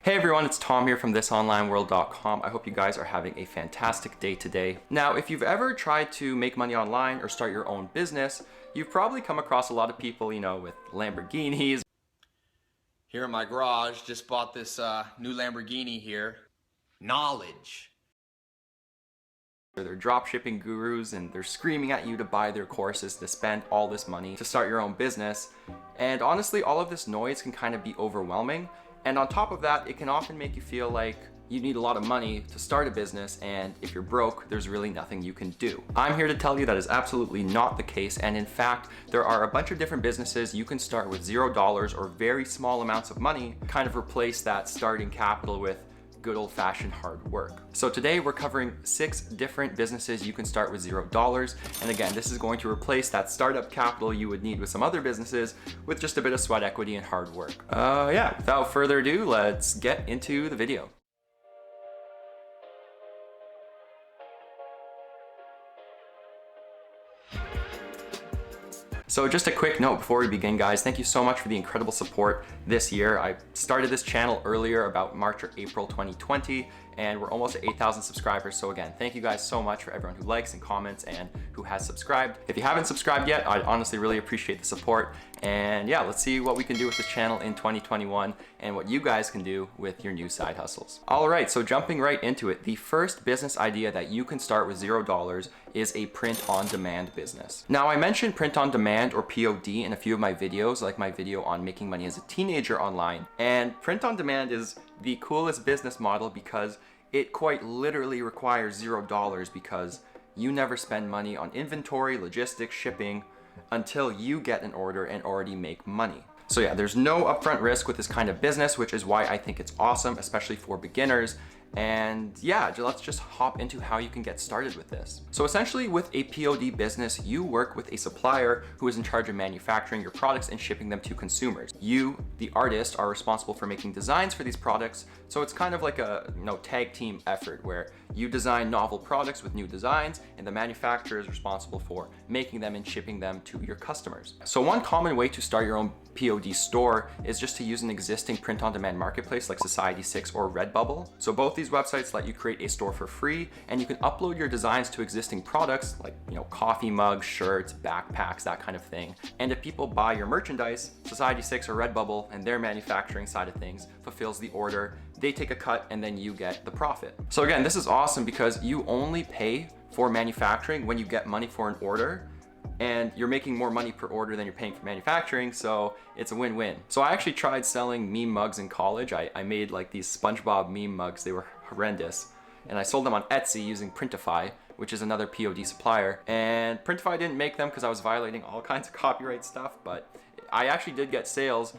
Hey everyone, it's Tom here from thisonlineworld.com. I hope you guys are having a fantastic day today. Now, if you've ever tried to make money online or start your own business, you've probably come across a lot of people, with Lamborghinis. Here in my garage, just bought this new Lamborghini here. Knowledge. They're dropshipping gurus and they're screaming at you to buy their courses, to spend all this money to start your own business. And honestly, all of this noise can kind of be overwhelming. And on top of that, it can often make you feel like you need a lot of money to start a business, and if you're broke, there's really nothing you can do. I'm here to tell you that is absolutely not the case, and in fact, there are a bunch of different businesses you can start with $0 or very small amounts of money, kind of replace that starting capital with good old-fashioned hard work. So today we're covering 6 different businesses you can start with $0. And again, this is going to replace that startup capital you would need with some other businesses with just a bit of sweat equity and hard work. Yeah, without further ado, let's get into the video. So just a quick note before we begin, guys, thank you so much for the incredible support this year. I started this channel earlier, about March or April 2020, and we're almost at 8,000 subscribers. So again, thank you guys so much for everyone who likes and comments and who has subscribed. If you haven't subscribed yet, I honestly really appreciate the support. And yeah, let's see what we can do with this channel in 2021 and what you guys can do with your new side hustles. All right, so jumping right into it, the first business idea that you can start with $0 is a print-on-demand business. Now, I mentioned print-on-demand or POD in a few of my videos, like my video on making money as a teenager online. And print-on-demand is the coolest business model because it quite literally requires $0 because you never spend money on inventory, logistics, shipping, until you get an order and already make money. So yeah, there's no upfront risk with this kind of business, which is why I think it's awesome, especially for beginners. And yeah, let's just hop into how you can get started with this. So essentially with a POD business, you work with a supplier who is in charge of manufacturing your products and shipping them to consumers. You, the artist, are responsible for making designs for these products. So it's kind of like a tag team effort where you design novel products with new designs and the manufacturer is responsible for making them and shipping them to your customers. So one common way to start your own POD store is just to use an existing print-on-demand marketplace like Society6 or Redbubble. So both these websites let you create a store for free, and you can upload your designs to existing products like coffee mugs, shirts, backpacks, that kind of thing. And if people buy your merchandise, Society6 or Redbubble and their manufacturing side of things fulfills the order, they take a cut, and then you get the profit. So again, this is awesome because you only pay for manufacturing when you get money for an order, and you're making more money per order than you're paying for manufacturing, so it's a win-win. So I actually tried selling meme mugs in college. I made like these SpongeBob meme mugs. They were horrendous. And I sold them on Etsy using Printify, which is another POD supplier. And Printify didn't make them because I was violating all kinds of copyright stuff, but I actually did get sales.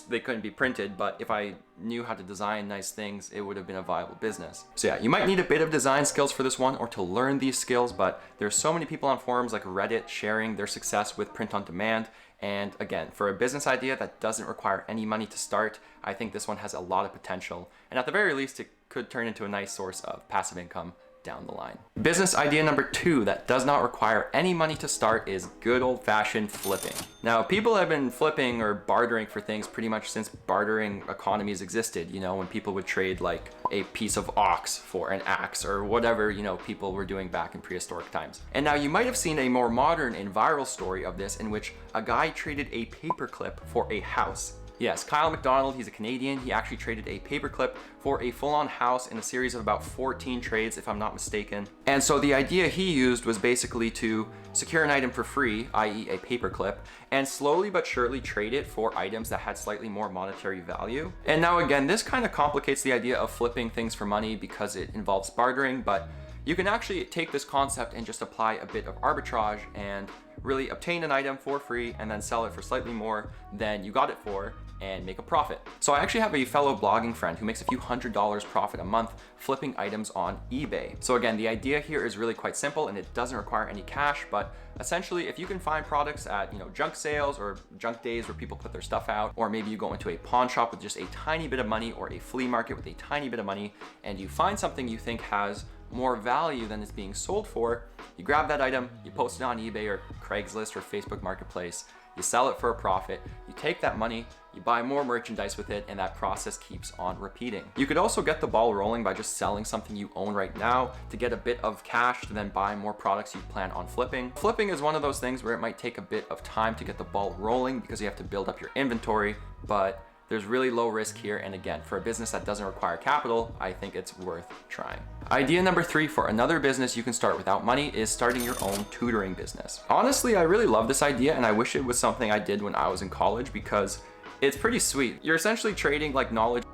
They couldn't be printed, but if I knew how to design nice things, it would have been a viable business. So yeah, you might need a bit of design skills for this one or to learn these skills, but there's so many people on forums like Reddit sharing their success with print on demand. And again, for a business idea that doesn't require any money to start, I think this one has a lot of potential. And at the very least, it could turn into a nice source of passive income down the line. Business idea number 2 that does not require any money to start is good old-fashioned flipping. Now, people have been flipping or bartering for things pretty much since bartering economies existed, when people would trade like a piece of ox for an axe or whatever, people were doing back in prehistoric times. And now you might have seen a more modern and viral story of this in which a guy traded a paperclip for a house. Yes, Kyle McDonald, he's a Canadian. He actually traded a paperclip for a full-on house in a series of about 14 trades, if I'm not mistaken. And so the idea he used was basically to secure an item for free, i.e. a paperclip, and slowly but surely trade it for items that had slightly more monetary value. And now again, this kind of complicates the idea of flipping things for money because it involves bartering, but you can actually take this concept and just apply a bit of arbitrage and really obtain an item for free and then sell it for slightly more than you got it for and make a profit. So I actually have a fellow blogging friend who makes a few $100s profit a month flipping items on eBay. So again, the idea here is really quite simple and it doesn't require any cash, but essentially if you can find products at junk sales or junk days where people put their stuff out, or maybe you go into a pawn shop with just a tiny bit of money or a flea market with a tiny bit of money and you find something you think has more value than it's being sold for, you grab that item, you post it on eBay or Craigslist or Facebook Marketplace, you sell it for a profit, you take that money, you buy more merchandise with it, and that process keeps on repeating. You could also get the ball rolling by just selling something you own right now to get a bit of cash to then buy more products you plan on flipping. Flipping is one of those things where it might take a bit of time to get the ball rolling because you have to build up your inventory, but there's really low risk here, and again, for a business that doesn't require capital, I think it's worth trying. Idea number 3 for another business you can start without money is starting your own tutoring business. Honestly, I really love this idea, and I wish it was something I did when I was in college because it's pretty sweet. You're essentially trading like knowledge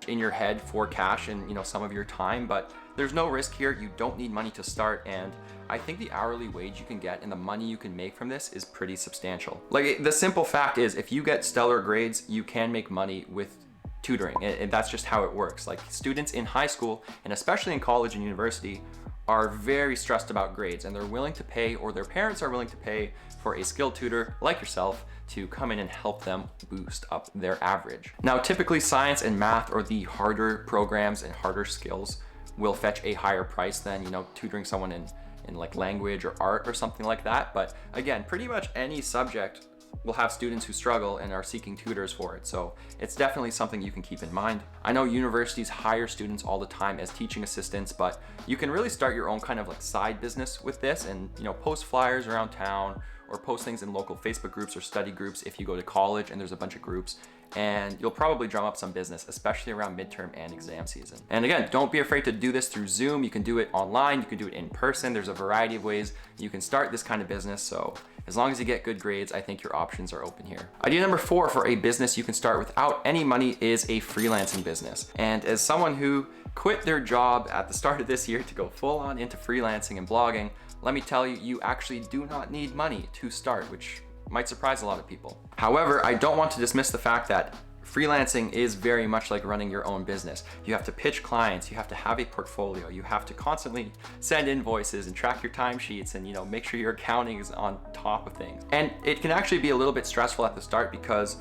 in your head for cash and some of your time, but there's no risk here. You don't need money to start, and I think the hourly wage you can get and the money you can make from this is pretty substantial. Like, the simple fact is, if you get stellar grades, you can make money with tutoring, and that's just how it works. Like, students in high school, and especially in college and university, are very stressed about grades, and they're willing to pay, or their parents are willing to pay, for a skilled tutor like yourself to come in and help them boost up their average. Now, typically science and math, or the harder programs and harder skills, will fetch a higher price than tutoring someone in like language or art or something like that. But again, pretty much any subject will have students who struggle and are seeking tutors for it. So it's definitely something you can keep in mind. I know universities hire students all the time as teaching assistants, but you can really start your own kind of like side business with this and post flyers around town or post things in local Facebook groups or study groups if you go to college and there's a bunch of groups, and you'll probably drum up some business, especially around midterm and exam season. And again, don't be afraid to do this through Zoom. You can do it online, you can do it in person. There's a variety of ways you can start this kind of business. So as long as you get good grades, I think your options are open here. Idea number 4 for a business you can start without any money is a freelancing business. And as someone who quit their job at the start of this year to go full on into freelancing and blogging, let me tell you, you actually do not need money to start, which might surprise a lot of people. However, I don't want to dismiss the fact that freelancing is very much like running your own business. You have to pitch clients, you have to have a portfolio, you have to constantly send invoices and track your timesheets and make sure your accounting is on top of things. And it can actually be a little bit stressful at the start because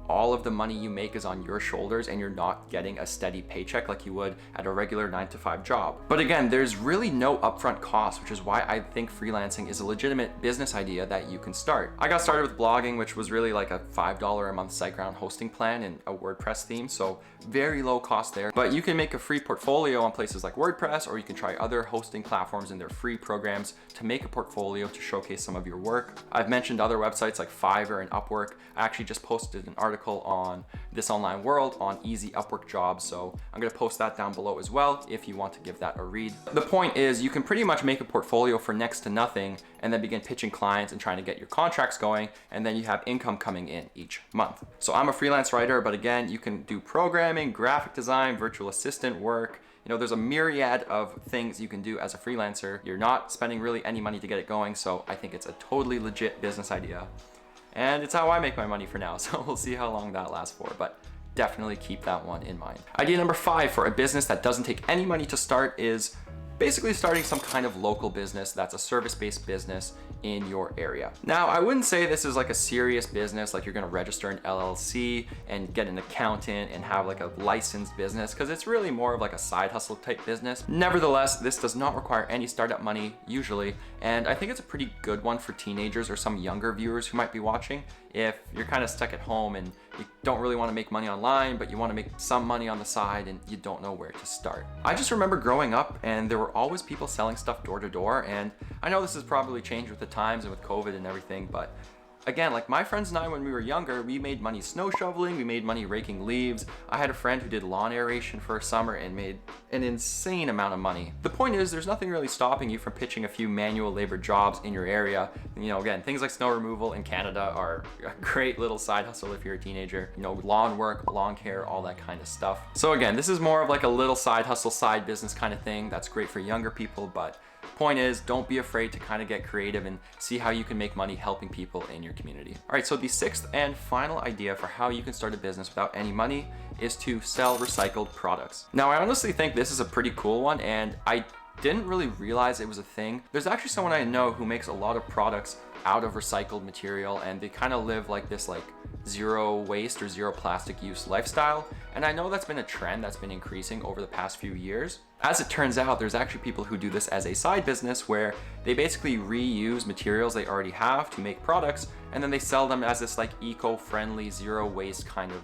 all of the money you make is on your shoulders and you're not getting a steady paycheck like you would at a regular 9-to-5 job. But again, there's really no upfront cost, which is why I think freelancing is a legitimate business idea that you can start. I got started with blogging, which was really like a $5 a month SiteGround hosting plan and a WordPress theme, so very low cost there. But you can make a free portfolio on places like WordPress, or you can try other hosting platforms and their free programs to make a portfolio to showcase some of your work. I've mentioned other websites like Fiverr and Upwork. I actually just posted an article on This Online World on easy Upwork jobs, so I'm going to post that down below as well if you want to give that a read. The point is, you can pretty much make a portfolio for next to nothing and then begin pitching clients and trying to get your contracts going, and then you have income coming in each month. So I'm a freelance writer, but again, you can do programming, graphic design, virtual assistant work. There's a myriad of things you can do as a freelancer. You're not spending really any money to get it going, so I think it's a totally legit business idea. And it's how I make my money for now, so we'll see how long that lasts for, but definitely keep that one in mind. Idea number 5 for a business that doesn't take any money to start is basically starting some kind of local business that's a service-based business in your area. Now, I wouldn't say this is like a serious business, like you're gonna register an LLC and get an accountant and have like a licensed business, because it's really more of like a side hustle type business. Nevertheless, this does not require any startup money usually, and I think it's a pretty good one for teenagers or some younger viewers who might be watching. If you're kind of stuck at home and you don't really want to make money online, but you want to make some money on the side and you don't know where to start. I just remember growing up and there were always people selling stuff door to door, and I know this has probably changed with the times and with COVID and everything, but again, like my friends and I, when we were younger, we made money snow shoveling, we made money raking leaves. I had a friend who did lawn aeration for a summer and made an insane amount of money. The point is, there's nothing really stopping you from pitching a few manual labor jobs in your area. Again, things like snow removal in Canada are a great little side hustle if you're a teenager. Lawn work, lawn care, all that kind of stuff. So again, this is more of like a little side hustle, side business kind of thing that's great for younger people, but point is, don't be afraid to kind of get creative and see how you can make money helping people in your community. All right, so the 6th and final idea for how you can start a business without any money is to sell recycled products. Now, I honestly think this is a pretty cool one, and I didn't really realize it was a thing. There's actually someone I know who makes a lot of products out of recycled material, and they kind of live like this like zero waste or zero plastic use lifestyle. And I know that's been a trend that's been increasing over the past few years. As it turns out, there's actually people who do this as a side business where they basically reuse materials they already have to make products, and then they sell them as this like eco-friendly, zero waste kind of,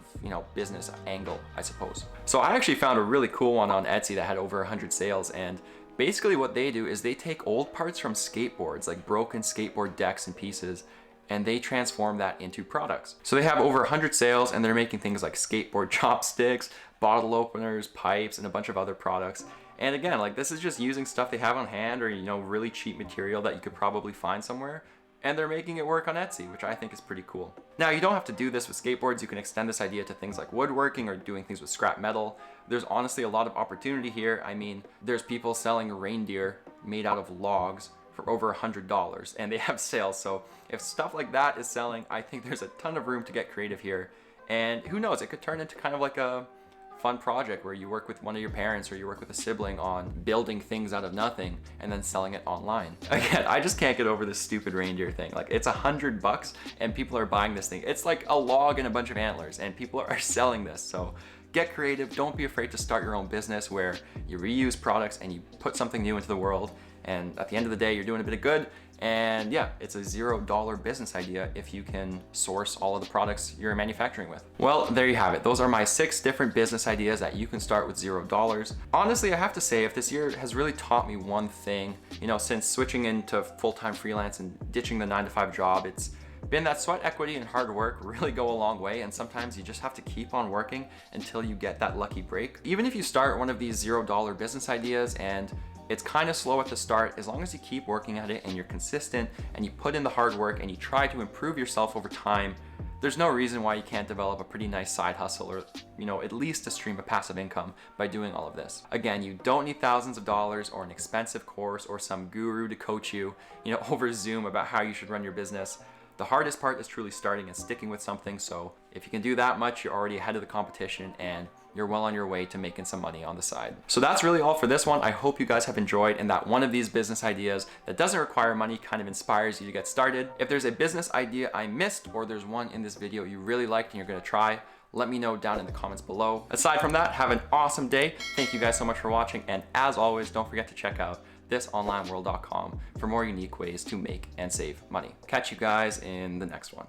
business angle, I suppose. So I actually found a really cool one on Etsy that had over 100 sales, and basically what they do is they take old parts from skateboards, like broken skateboard decks and pieces, and they transform that into products. So they have over 100 sales, and they're making things like skateboard chopsticks, bottle openers, pipes, and a bunch of other products. And again, like this is just using stuff they have on hand or, really cheap material that you could probably find somewhere. And they're making it work on Etsy, which I think is pretty cool. Now, you don't have to do this with skateboards. You can extend this idea to things like woodworking or doing things with scrap metal. There's honestly a lot of opportunity here. I mean, there's people selling reindeer made out of logs for over $100, and they have sales. So if stuff like that is selling, I think there's a ton of room to get creative here. And who knows, it could turn into kind of like a fun project where you work with one of your parents or you work with a sibling on building things out of nothing and then selling it online. Again, I just can't get over this stupid reindeer thing. Like, it's $100 and people are buying this thing. It's like a log and a bunch of antlers, and people are selling this. So get creative. Don't be afraid to start your own business where you reuse products and you put something new into the world. And at the end of the day, you're doing a bit of good. And yeah, it's a $0 business idea if you can source all of the products you're manufacturing with. Well, there you have it. Those are my 6 different business ideas that you can start with $0. Honestly, I have to say, if this year has really taught me one thing, since switching into full-time freelance and ditching the 9-to-5 job, it's been that sweat equity and hard work really go a long way, and sometimes you just have to keep on working until you get that lucky break. Even if you start one of these $0 business ideas and it's kind of slow at the start, as long as you keep working at it and you're consistent and you put in the hard work and you try to improve yourself over time, there's no reason why you can't develop a pretty nice side hustle or, at least a stream of passive income by doing all of this. Again, you don't need thousands of dollars or an expensive course or some guru to coach you, over Zoom about how you should run your business. The hardest part is truly starting and sticking with something. So if you can do that much, you're already ahead of the competition and you're well on your way to making some money on the side. So that's really all for this one. I hope you guys have enjoyed and that one of these business ideas that doesn't require money kind of inspires you to get started. If there's a business idea I missed or there's one in this video you really liked and you're gonna try, let me know down in the comments below. Aside from that, have an awesome day. Thank you guys so much for watching. And as always, don't forget to check out thisonlineworld.com for more unique ways to make and save money. Catch you guys in the next one.